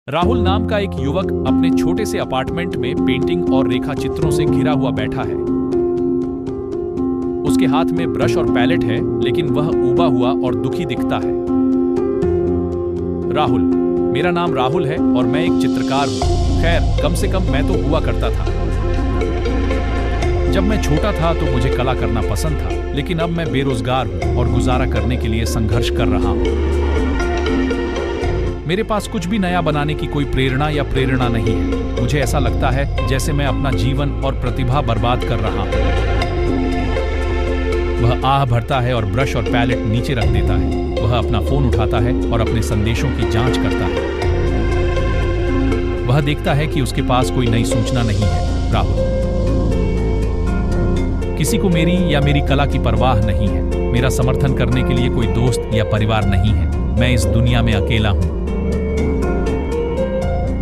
राहुल नाम का एक युवक अपने छोटे से अपार्टमेंट में पेंटिंग और रेखा चित्रों से घिरा हुआ बैठा है। उसके हाथ में ब्रश और पैलेट है, लेकिन वह ऊबा हुआ और दुखी दिखता है। राहुल, मेरा नाम राहुल है और मैं एक चित्रकार हूं। खैर, कम से कम मैं तो हुआ करता था। जब मैं छोटा था तो मुझे कला करना पसंद था, लेकिन अब मैं बेरोजगार हूं और गुजारा करने के लिए संघर्ष कर रहा हूं। मेरे पास कुछ भी नया बनाने की कोई प्रेरणा नहीं है। मुझे ऐसा लगता है जैसे मैं अपना जीवन और प्रतिभा बर्बाद कर रहा हूं। वह आह भरता है और ब्रश और पैलेट नीचे रख देता है। वह अपना फोन उठाता है और अपने संदेशों की जांच करता है। वह देखता है कि उसके पास कोई नई सूचना नहीं है। राहुल, किसी को मेरी कला की परवाह नहीं है। मेरा समर्थन करने के लिए कोई दोस्त या परिवार नहीं है। मैं इस दुनिया में अकेला हूं।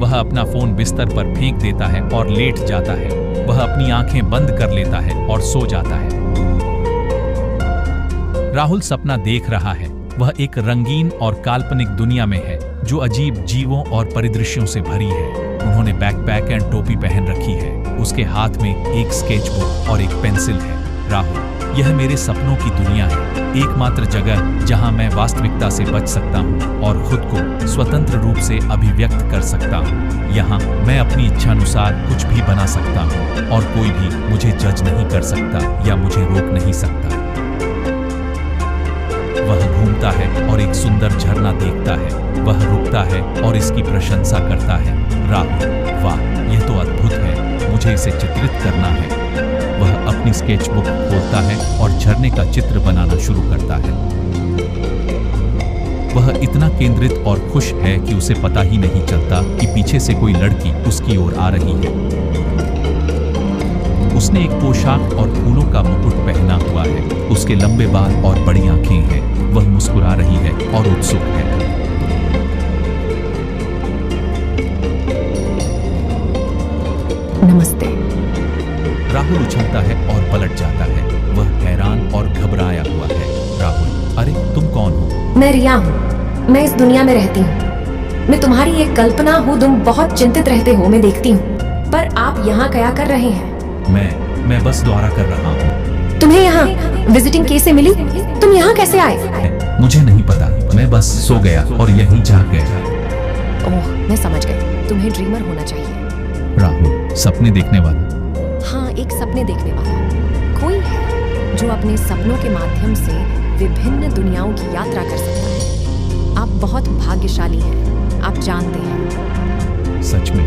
वह अपना फोन बिस्तर पर फेंक देता है और लेट जाता है। वह अपनी आंखें बंद कर लेता है और सो जाता है। राहुल सपना देख रहा है। वह एक रंगीन और काल्पनिक दुनिया में है जो अजीब जीवों और परिदृश्यों से भरी है। उन्होंने बैकपैक एंड टोपी पहन रखी है। उसके हाथ में एक स्केचबुक और एक पेंसिल है। राहुल, यह मेरे सपनों की दुनिया है, एकमात्र जगह जहां मैं वास्तविकता से बच सकता हूं और खुद को स्वतंत्र रूप से अभिव्यक्त कर सकता हूं। यहां मैं अपनी इच्छानुसार कुछ भी बना सकता हूं और कोई भी मुझे जज नहीं कर सकता या मुझे रोक नहीं सकता। वह घूमता है और एक सुंदर झरना देखता है। वह रुकता है और इसकी प्रशंसा करता है। राहुल, वाह, यह तो अद्भुत है, मुझे इसे चित्रित करना है। वह अपनी स्केचबुक खोलता है और झरने का चित्र बनाना शुरू करता है। वह इतना केंद्रित और खुश है कि उसे पता ही नहीं चलता कि पीछे से कोई लड़की उसकी ओर आ रही है। उसने एक पोशाक और फूलों का मुकुट पहना हुआ है। उसके लंबे बाल और बड़ी आंखें हैं। वह मुस्कुरा रही है और उत्सुक है। नमस्ते। राहुल उछलता है और पलट जाता है। वह हैरान और घबराया हुआ है। राहुल, अरे तुम कौन हो? मैं रिया हूँ। मैं इस दुनिया में रहती हूँ। मैं तुम्हारी एक कल्पना हूँ। तुम बहुत चिंतित रहते हो, मैं देखती हूँ। पर आप यहाँ क्या कर रहे हैं? मैं बस दौरा कर रहा हूँ। तुम्हें यहाँ विजिटिंग केस मिली? तुम यहाँ कैसे आए? मुझे नहीं पता, मैं बस सो गया और यहीं जाग गया। ओह, मैं समझ गई। तुम्हें ड्रीमर होना चाहिए। राहुल, सपने देखने वाला? हाँ, एक सपने देखने वाला कोई है जो अपने सपनों के माध्यम से विभिन्न दुनियाओं की यात्रा कर सकता है। आप बहुत भाग्यशाली हैं, आप जानते हैं। सच में?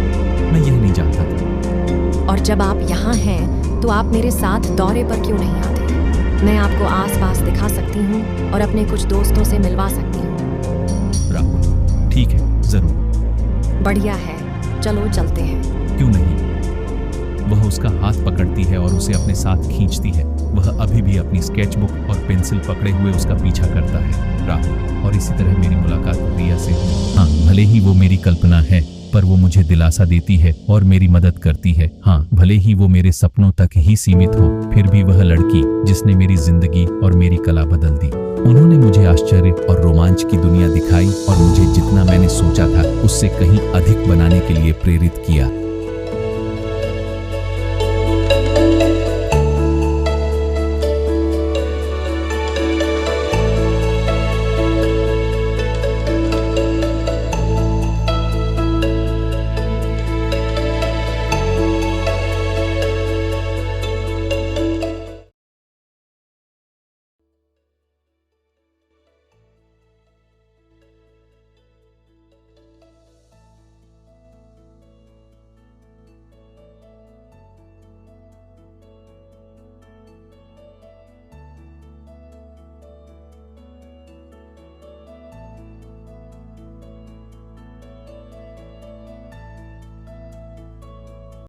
मैं यह नहीं जानता था। और जब आप यहाँ हैं तो आप मेरे साथ दौरे पर क्यों नहीं आते? मैं आपको आसपास दिखा सकती हूँ और अपने कुछ दोस्तों से मिलवा सकती हूँ। राहुल, ठीक है, जरूर। बढ़िया है, चलो चलते हैं। क्यों नहीं? वह उसका हाथ पकड़ती है और उसे अपने साथ खींचती है। वह अभी भी अपनी स्केचबुक और पेंसिल पकड़े हुए उसका पीछा करता है। राहुल, और इसी तरह मेरी मुलाकात रिया से हुई। हाँ, भले ही वो मेरी कल्पना है, पर वो मुझे दिलासा देती है और मेरी मदद करती है। हाँ, भले ही वो मेरे सपनों तक ही सीमित हो, फिर भी वह लड़की जिसने मेरी जिंदगी और मेरी कला बदल दी। उन्होंने मुझे आश्चर्य और रोमांच की दुनिया दिखाई और मुझे जितना मैंने सोचा था उससे कहीं अधिक बनाने के लिए प्रेरित किया।